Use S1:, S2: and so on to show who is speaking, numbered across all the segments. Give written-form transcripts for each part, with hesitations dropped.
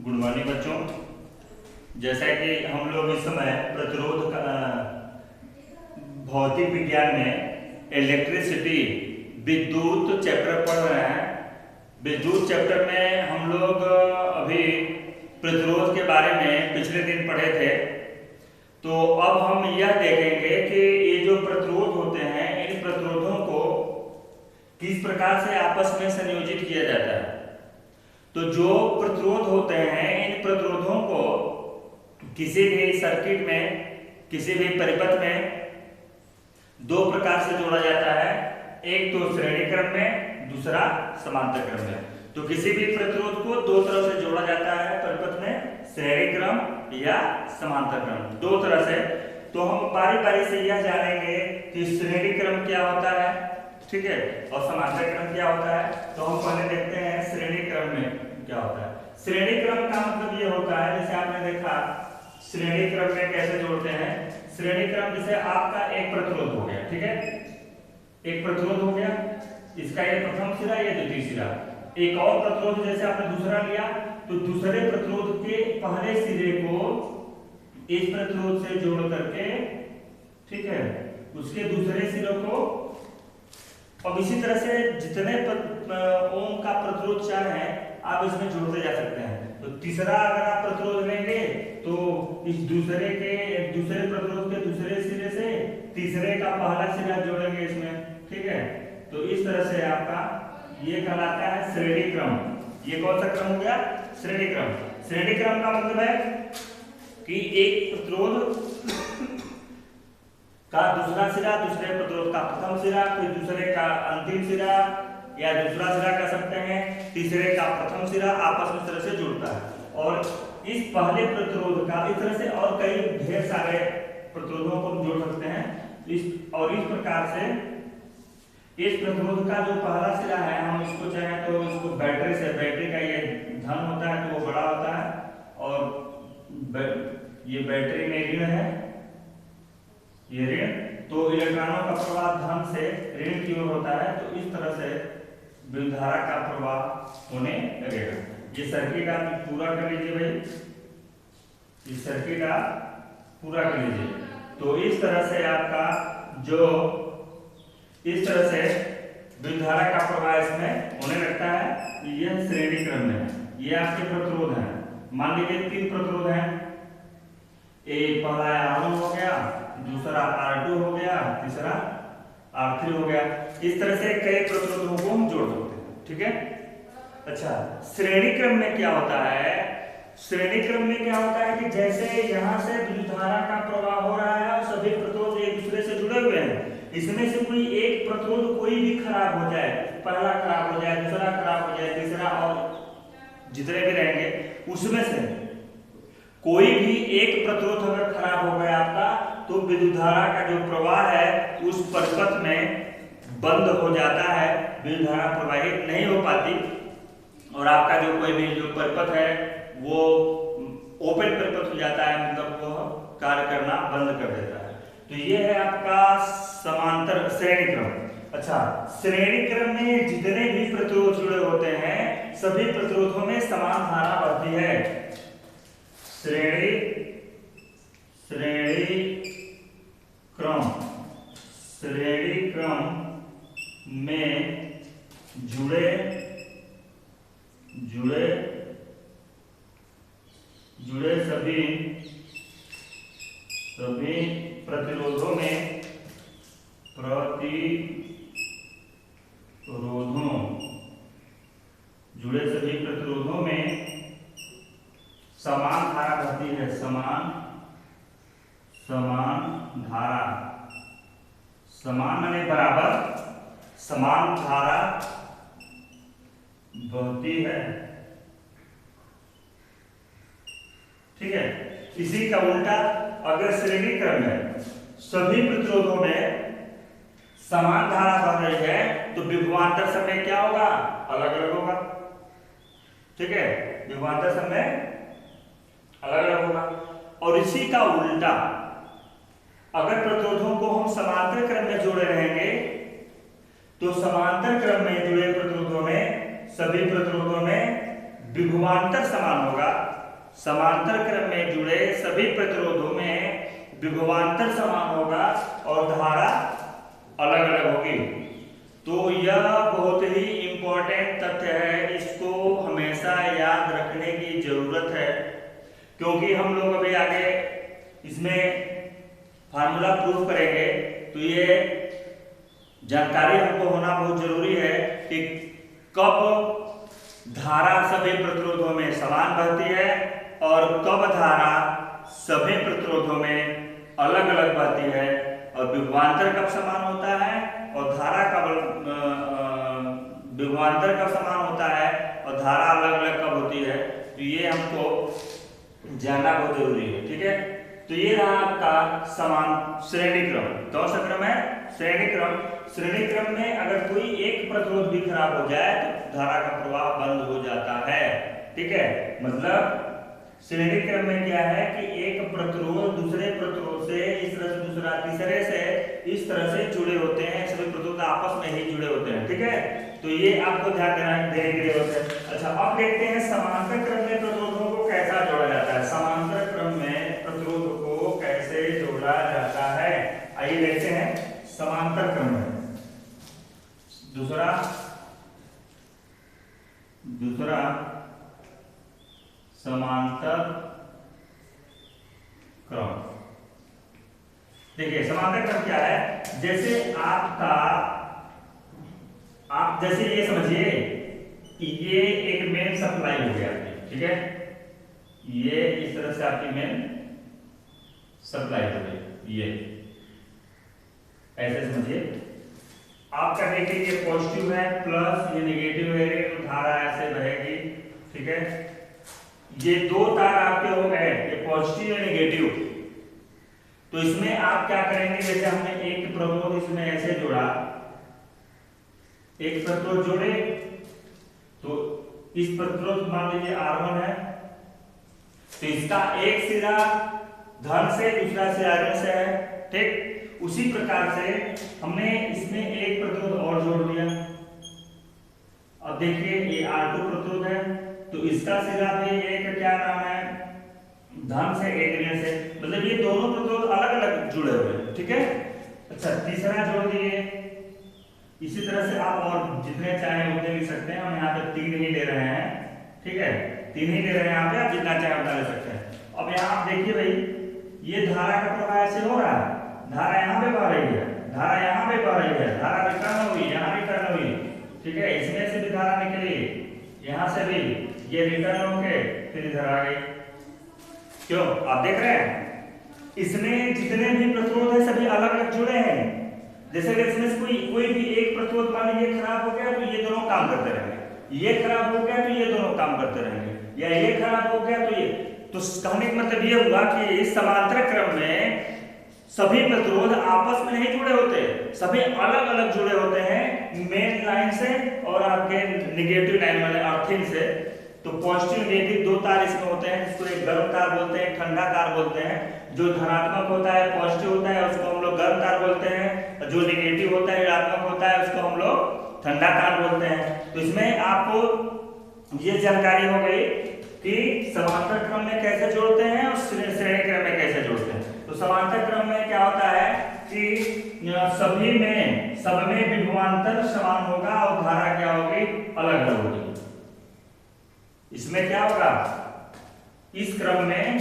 S1: Good morning बच्चों। जैसा कि हम लोग इस समय प्रतिरोध का भौतिक विज्ञान में इलेक्ट्रिसिटी विद्युत चैप्टर पढ़ रहे हैं। विद्युत चैप्टर में हम लोग अभी प्रतिरोध के बारे में पिछले दिन पढ़े थे। तो अब हम यह देखेंगे कि ये जो प्रतिरोध होते हैं इन प्रतिरोधों को किस प्रकार से आपस में संयोजित किया जाता है। तो जो प्रतिरोध होते हैं इन प्रतिरोधों को किसी भी सर्किट में किसी भी परिपथ में दो प्रकार से जोड़ा जाता है, एक तो श्रेणी क्रम में, दूसरा समांतर क्रम में। तो किसी भी प्रतिरोध को दो तरह से जोड़ा जाता है परिपथ में, श्रेणी क्रम या समांतर क्रम, दो तरह से। तो हम बारी बारी से यह जानेंगे कि श्रेणी क्रम क्या होता है, ठीक है, और समांतर क्रम क्या होता है। तो हम पहले देखते हैं श्रेणी क्रम में क्या होता है। श्रेणी क्रम का मतलब ये होता है, जैसे आपने देखा श्रेणी क्रम में कैसे जोड़ते हैं। श्रेणी क्रम जैसे आपका एक प्रतिरोध हो गया, ठीक है, एक प्रतिरोध हो गया, इसका ये प्रथम सिरा या द्वितीय सिरा। एक और प्रतिरोध जैसे आपने दूसरा लिया, तो दूसरे प्रतिरोध के पहले सिरे को इस प्रतिरोध से जोड़ करके, ठीक है, उसके दूसरे सिरे को, और इसी तरह से जितने ओम का प्रतिरोध चार है आप इसमें जोड़ते जा सकते हैं। तो तीसरा अगर आप प्रतिरोध लेंगे तो इस दूसरे प्रतिरोध के दूसरे सिरे से तीसरे का पहला सिरा जोड़ेंगे इसमें, ठीक है। तो इस तरह से आपका ये कहलाता है श्रेणी क्रम। ये कौन सा क्रम हो गया? श्रेणी क्रम। श्रेणी क्रम का मतलब है कि एक प्रतिरोध का दूसरा सिरा दूसरे प्रतिरोध का प्रथम सिरा, फिर दूसरे का अंतिम सिरा या दूसरा सिरा कह सकते हैं, तीसरे का प्रथम सिरा आपस में इस तरह से जुड़ता है। और इस पहले प्रतिरोध का इस तरह से और कई ढेर सारे प्रतिरोधों को जोड़ सकते हैं। इस प्रकार से इस प्रतिरोध का जो पहला सिरा है, हम इसको चाहें तो इसको बैटरी से, बैटरी का ये धन होता है तो वो बड़ा होता है, और ये बैटरी में ऋण है, ये ऋण, तो इलेक्ट्रॉनों का प्रवाह धन से ऋण की ओर होता है। तो इस तरह से विद्युत धारा का प्रवाह होने लगेगा। ये सर्किट आप पूरा कर लीजिए भाई, इस सर्किट आप पूरा कर लीजिए। तो इस तरह से आपका जो इस तरह से विद्युत धारा का प्रवाह इसमें होने लगता है। यह श्रेणी क्रम में है। ये आपके प्रतिरोध हैं। मान लीजिए तीन प्रतिरोध हैं, एक पहला R1 हो गया, दूसरा R2 हो गया, तीसरा R3 हो गया। इस तरह से कई प्रतिरोधों को हम जोड़ सकते हैं, ठीक है। अच्छा, श्रेणी क्रम में क्या होता है? श्रेणी क्रम में क्या होता है कि जैसे यहाँ से विद्युत धारा का प्रवाह हो रहा है और सभी प्रतिरोध एक दूसरे से जुड़े हुए हैं, इसमें से कोई एक प्रतिरोध कोई भी खराब हो जाए, पहला खराब हो जाए, दूसरा खराब हो जाए, तीसरा, और जितने भी रहेंगे उसमें से कोई भी एक प्रतिरोध अगर खराब हो गया आपका, तो विद्युत धारा का जो प्रवाह है उस परिपथ में बंद हो जाता है, विद्युत धारा प्रवाहित नहीं हो पाती, और आपका जो कोई भी जो परिपथ है वो ओपन परिपथ हो जाता है, मतलब वो कार्य करना बंद कर देता है। तो ये है आपका समांतर श्रेणी क्रम। अच्छा, श्रेणी क्रम में जितने भी प्रतिरोध जुड़े होते हैं सभी प्रतिरोधों में समान धारा बहती है। श्रेणी क्रम में जुड़े सभी प्रतिरोधों में समान धारा बहती है। समान धारा, समान माने बराबर, समान धारा बहती है, ठीक है। इसी का उल्टा अगर श्रेणी क्रम में सभी प्रतिरोधों में समान धारा बह रही है तो विभवांतर समय क्या होगा? अलग अलग होगा, ठीक है, विभवांतर समय अलग अलग होगा। और इसी का उल्टा अगर प्रतिरोधों को हम समांतर क्रम में जोड़े रहेंगे तो समांतर क्रम में जुड़े प्रतिरोधों में सभी प्रतिरोधों में विभवांतर समान होगा, समांतर क्रम में जुड़े सभी प्रतिरोधों में विभवांतर समान होगा और धारा अलग अलग होगी। तो यह बहुत ही इंपॉर्टेंट तथ्य है, इसको हमेशा याद रखने की जरूरत है, क्योंकि हम लोग अभी आगे इसमें फार्मूला प्रूफ करेंगे। तो ये जानकारी हमको होना बहुत जरूरी है कि कब धारा सभी प्रतिरोधों में समान बहती है और कब धारा सभी प्रतिरोधों में अलग अलग बहती है, और विभवांतर कब समान होता है और धारा कब विभवांतर कब समान होता है और धारा अलग अलग कब होती है। तो ये हमको जानना बहुत जरूरी है, ठीक है। तो ये रहा आपका समान श्रेणी क्रम। कौन सा क्रम है? श्रेणी क्रम। श्रेणी क्रम में अगर कोई एक प्रतिरोध भी खराब हो जाए तो धारा का प्रवाह बंद हो जाता है, ठीक है। मतलब श्रेणी क्रम में क्या है कि एक प्रतिरोध दूसरे प्रतिरोध से इस तरह से, दूसरा तीसरे से इस तरह से जुड़े होते हैं, सभी प्रतिरोध आपस में ही जुड़े होते हैं, ठीक है। तो ये आपको ध्यान देने के लिए होता है। अच्छा, अब देखते हैं समांतर क्रम में प्रतिरोधों को कैसा जोड़ा जाता है। समांतर क्रम में प्रतिरोधों को कैसे जोड़ा जाता है, आइए देखते हैं। समांतर क्रम में दूसरा समांतर क्रम। देखिए समांतर क्रम क्या है, जैसे आप जैसे ये समझिए कि ये एक मेन सप्लाई हो गया, ठीक है। ये इस तरह से आपकी मेन सप्लाई हो गई, ये ऐसे समझिए। आपका देखिए ये पॉजिटिव है प्लस ये नेगेटिव है, तो धारा ऐसे बहेगी, ठीक है। ये दो तार आपके हो गए, ये पॉजिटिव और नेगेटिव। तो इसमें आप क्या करेंगे, जैसे हमने एक प्रतिरोध इसमें ऐसे जोड़ा, एक प्रतिरोध जोड़े, तो इस प्रतिरोध मान लीजिए R1 है, तो इसका एक सिरा धन से दूसरा सिरा ऋण से है, ठीक। उसी प्रकार से हमने इसमें एक प्रतिरोध और जोड़ दिया। अब देखिए ये R2 प्रतिरोध है, तो इसका सिरा भी एक क्या नाम है, धन से एक ऋण से, मतलब ये दोनों प्रतिरोध अलग अलग जुड़े हुए हैं, ठीक है। अच्छा, तीसरा जोड़ दिए। इसी तरह से आप और जितने चाहे उतने लिख सकते हैं, हम यहाँ पे 3 ही ले रहे हैं, ठीक है। 3 ही ले रहे हैं यहाँ पे, आप जितना चाहे उतना ले सकते हैं। अब यहाँ आप देखिए भाई, ये धारा का प्रवाह ऐसे हो रहा है, धारा यहाँ पे बह रही है, धारा यहाँ पे बह रही है, धारा रिटर्न हुई, यहाँ रिटर्न हुई, ठीक है। इसमें से भी धारा निकली, यहाँ से भी, ये रिटर्न होके फिर इधर आ गई। क्यों? आप देख रहे हैं इसमें जितने भी प्रतिरोध है सभी अलग अलग जुड़े हैं। जैसे कि इसमें कोई भी एक प्रतिरोध मान लीजिए खराब हो गया तो ये दोनों काम करते रहेंगे, ये खराब हो गया तो ये दोनों काम करते रहेंगे, या ये खराब हो गया तो ये। तो कहने का मतलब ये हुआ कि इस समांतर क्रम में सभी प्रतिरोध आपस में नहीं जुड़े होते, सभी अलग अलग जुड़े होते हैं मेन लाइन से और आपके नेगेटिव लाइन वाले अर्थिंग से। तो पॉजिटिव नेगेटिव दो तार इसमें होते हैं, जिसको एक गर्म तार बोलते हैं, ठंडा तार बोलते हैं। जो धनात्मक होता है, पॉजिटिव होता है, उसको हम लोग गर्म तार बोलते हैं। जो नेगेटिव होता है, ऋणात्मक होता है, उसको हम लोग ठंडा तार बोलते हैं। तो इसमें आपको ये जानकारी हो गई कि समांतर क्रम में कैसे जोड़ते हैं और श्रेणी क्रम में कैसे जोड़ते हैं। तो समांतर क्रम में क्या होता है कि सब में विभवांतर समान होगा और धारा क्या होगी, अलग अलग होगी। इसमें क्या होगा, इस क्रम में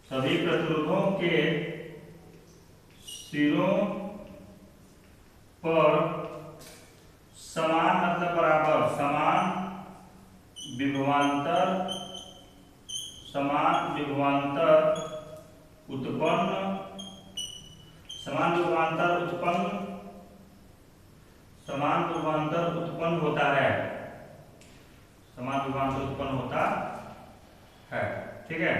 S1: सभी प्रतिरोधों के सिरों पर समान मतलब बराबर समान विभवांतर उत्पन्न होता है, ठीक है।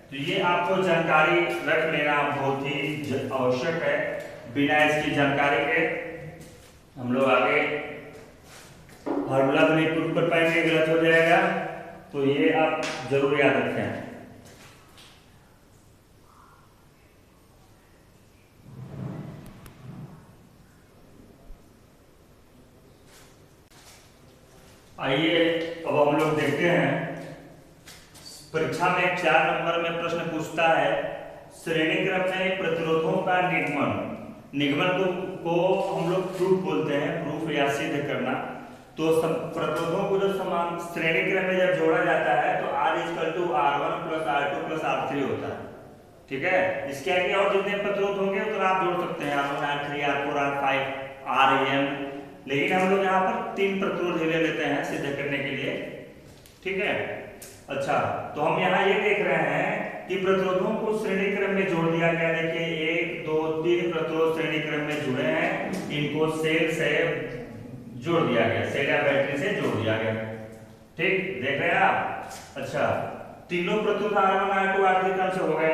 S1: तो ये आपको जानकारी रख लेना बहुत ही आवश्यक है। बिना इसकी जानकारी के हम लोग आगे फार्मूला भी नहीं प्रूफ कर पाएंगे, गलत हो जाएगा। तो ये आप जरूर याद रखें। आइए अब हम लोग देखते हैं, परीक्षा में 4 नंबर में प्रश्न पूछता है श्रेणी क्रम में प्रतिरोधों का निगमन। निगमन को हम लोग प्रूफ बोलते हैं, प्रूफ या सिद्ध करना। तो प्रतिरोधों को जो समान श्रेणी क्रम में जब जोड़ा जाता है तो R=R1 + R2 + R3 होता है। ठीक है, इसके आगे और जितने प्रतिरोध होंगे उतना आप जोड़ सकते हैं, R1 R3 R4 R5 RN। लेकिन हम लोग यहाँ पर 3 प्रतिरोध ले लेते हैं सिद्ध करने के लिए। ठीक है, अच्छा तो हम यहाँ ये देख रहे हैं कि प्रतिरोधों को श्रेणी क्रम में जोड़ दिया गया। देखिए 1 2 3 प्रतिरोध श्रेणी क्रम में जुड़े हैं, इनको सेल से जोड़ दिया गया, सेल या बैटरी से जोड़ दिया गया। ठीक, देख रहे हैं आप। अच्छा, तीनों प्रतिरोध R1 R2 R3 क्रम से हो गए।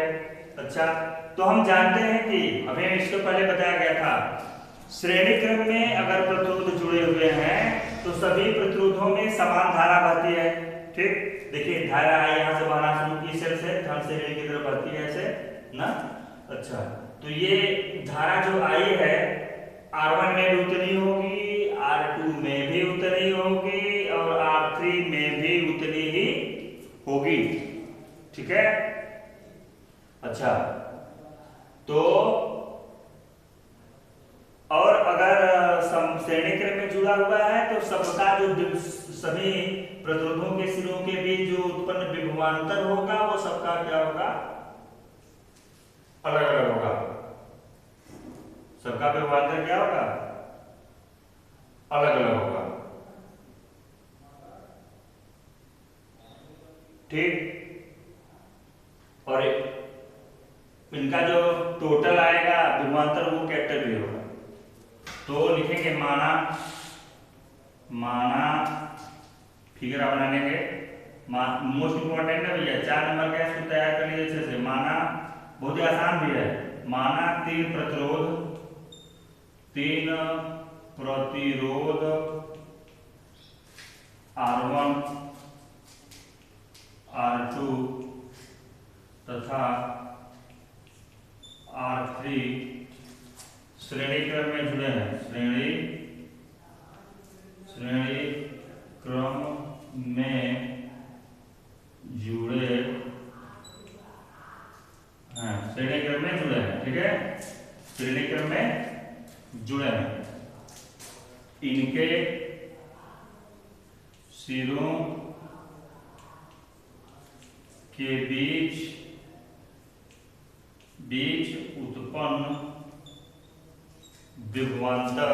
S1: अच्छा, तो हम जानते हैं कि अभी इससे पहले बताया गया था श्रेणी क्रम में अगर प्रतिरोध जुड़े हुए हैं तो सभी प्रतिरोधों में समान धारा बहती है। ठीक, देखिए धारा यहाँ से बहना शुरू की सेल से, धन से ऋण की तरफ बढ़ती है ऐसे ना। अच्छा, तो ये धारा जो आई है R1 में भी उतनी होगी, R2 में भी उतनी होगी और R3 में भी उतनी ही होगी। ठीक है, अच्छा तो और अगर श्रेणी क्रम में जुड़ा हुआ है तो सबका जो सभी प्रतिरोधों के सिरों के बीच जो उत्पन्न विभवांतर होगा वो सबका क्या होगा, अलग अलग होगा। सबका विभवांतर क्या होगा, अलग अलग होगा। ठीक, और इनका जो टोटल आएगा विभवांतर वो कैपिटल भी होगा। तो लिखेंगे माना फिगर आप बना लेंगे। मोस्ट इंपॉर्टेंट है भैया, 4 नंबर का इसको तैयार कर लीजिए अच्छे से। माना बहुत ही आसान भी है। माना 3 प्रतिरोध R1 R2 तथा R3 श्रेणी क्रम में जुड़े हैं। श्रेणी क्रम में जुड़े हैं, श्रेणी क्रम में जुड़े हैं। ठीक है, श्रेणी क्रम में जुड़े हैं, इनके सिरों के बीच उत्पन्न विभवांतर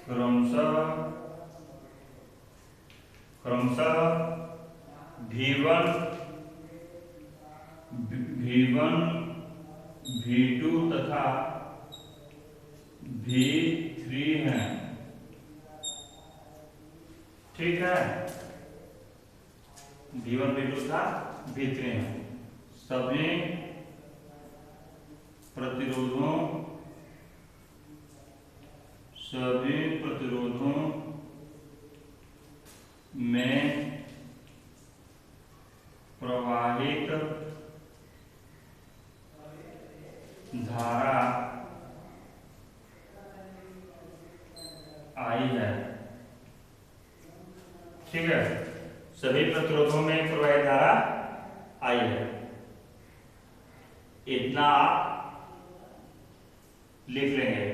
S1: क्रमशः V1 V2 तथा V3 हैं। ठीक है, V1 V2 तथा V3 हैं। सभी प्रतिरोधों में प्रवाहित धारा आई है। ठीक है, सभी प्रतिरोधों में प्रवाहित धारा आई है, इतना आप लिख लेंगे।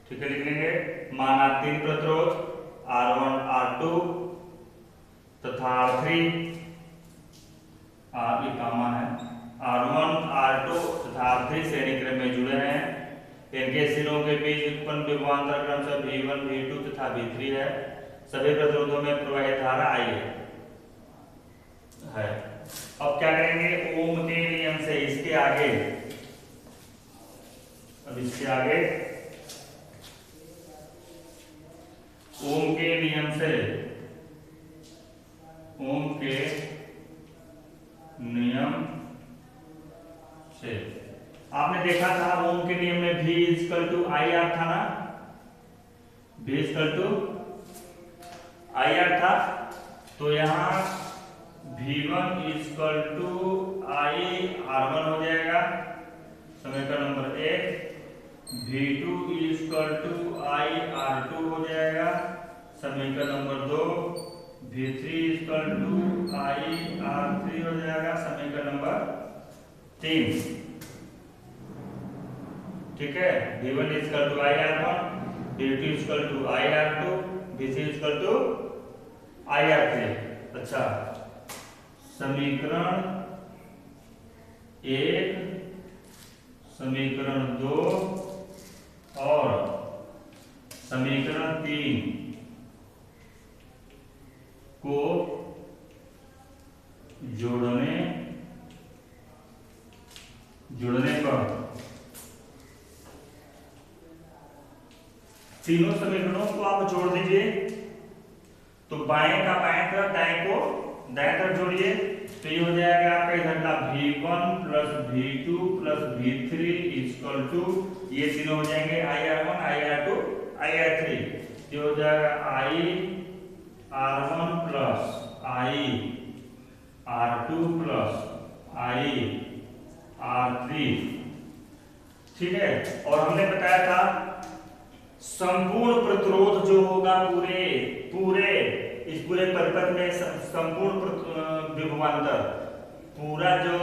S1: ठीक है, लिख लेंगे। माना 3 प्रतिरोध R1 R2 तथा R3 ये कामा है, R1 R2 तथा R3 श्रेणी क्रम में जुड़े हैं। इनके सिरों के बीच उत्पन्न विभवांतर क्रमशः V1 V2 तथा V3 है। सभी प्रतिरोधों में प्रवाहित धारा आई है। अब क्या करेंगे, ओम के नियम से इसके आगे, अब इसके आगे ओम के नियम से, ओम के नियम हमने देखा था ओम के नियम में V equal to I R था ना, V equal to I R था। तो यहाँ V1 equal to I R1 हो जाएगा समीकरण number 1, V2 equal to I R2 हो जाएगा समीकरण number 2, V3 equal to I R3 हो जाएगा समीकरण नंबर 3। ठीक है, V1 equal to I R1, V2 equal to I R2, V3 equal to I R3। अच्छा, समीकरण 1, समीकरण 2 और समीकरण 3 को जुड़ने पर तीनों समीकरणों को आप जोड़ दीजिए। तो बाएं का बाएं तरफ, दाएं को दाएं तरफ जोड़िए तो ये हो जाएगा आपका इधर का V1 plus V2 plus V3 equal to, ये तीनों हो जाएंगे आई R1 आई R2 आई R3। ये हो जाएगा आई R1 प्लस आई R2 प्लस आई R3। ठीक है, और हमने बताया था संपूर्ण प्रतिरोध जो होगा पूरे इस पूरे परिपथ में संपूर्ण विभवांतर, पूरा जो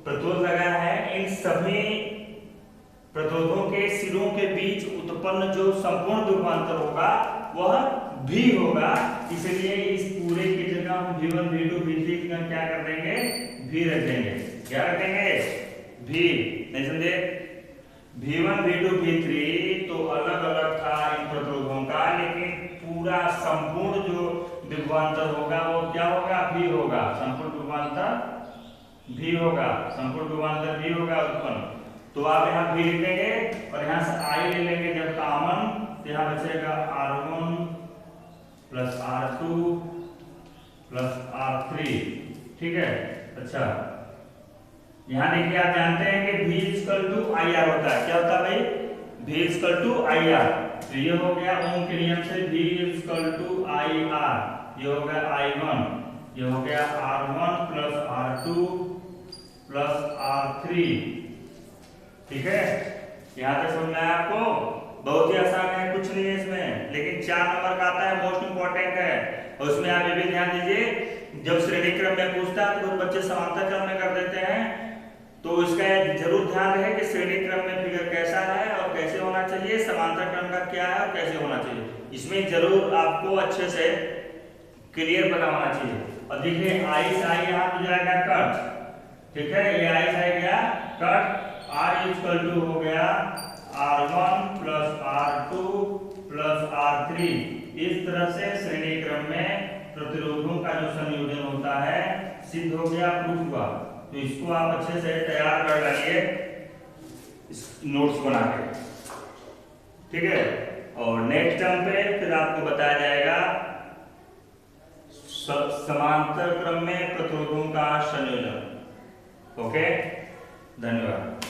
S1: प्रतिरोध लगा है, इन सभी प्रतिरोधों के सिरों के बीच उत्पन्न जो संपूर्ण विभवांतर होगा वह भी होगा। इसलिए इस पूरे की जगह हम V1 V2 V3 का क्या कर देंगे, भी रख देंगे। क्या रख देंगे, भी। नहीं समझे, V1 V2 V3 तो अलग अलग था इन प्रतिरोधों का, लेकिन पूरा संपूर्ण जो विभवांतर होगा वो क्या होगा, भी होगा। संपूर्ण विभवांतर भी होगा, संपूर्ण विभवांतर भी होगा उत्पन्न। तो आप यहाँ भी लिख देंगे और यहाँ से आई ले लेंगे जब कॉमन, तो यहाँ बचेगा R1 plus R2 plus R3। ठीक है, अच्छा यहाँ देखिए, आप जानते हैं कि V equal to I R होता है। क्या होता है भाई, V equal to I R. तो ये हो गया ओम के नियम से V equal to I R, ये हो गया I1, ये हो गया R1 plus R2 plus R3। ठीक है, यहाँ तक समझ में आया आपको? बहुत ही आसान है, कुछ नहीं है इसमें, लेकिन 4 नंबर का आता है, मोस्ट इंपॉर्टेंट है। और उसमें आप ये भी ध्यान दीजिए, जब श्रेणी क्रम में पूछता है तो बच्चे समांतर क्रम में कर देते हैं, तो इसका जरूर ध्यान रहे कि श्रेणी क्रम में फिगर कैसा है और कैसे होना चाहिए, समांतर क्रम का क्या है और कैसे होना चाहिए। इसमें जरूर आपको अच्छे से क्लियर पता होना चाहिए। और देखिए आई से आई यहाँ हो जाएगा कट। ठीक है, ये आई से आई गया कट। R इक्वल टू हो गया R1 plus R2 plus R3। इस तरह से श्रेणी क्रम में प्रतिरोधों का जो संयोजन होता है सिद्ध हो गया, प्रूफ हुआ। तो इसको आप अच्छे से तैयार कर लाइए नोट्स बना के। ठीक है, और नेक्स्ट टर्म पे फिर आपको बताया जाएगा समांतर क्रम में प्रतिरोधों का संयोजन। ओके, धन्यवाद।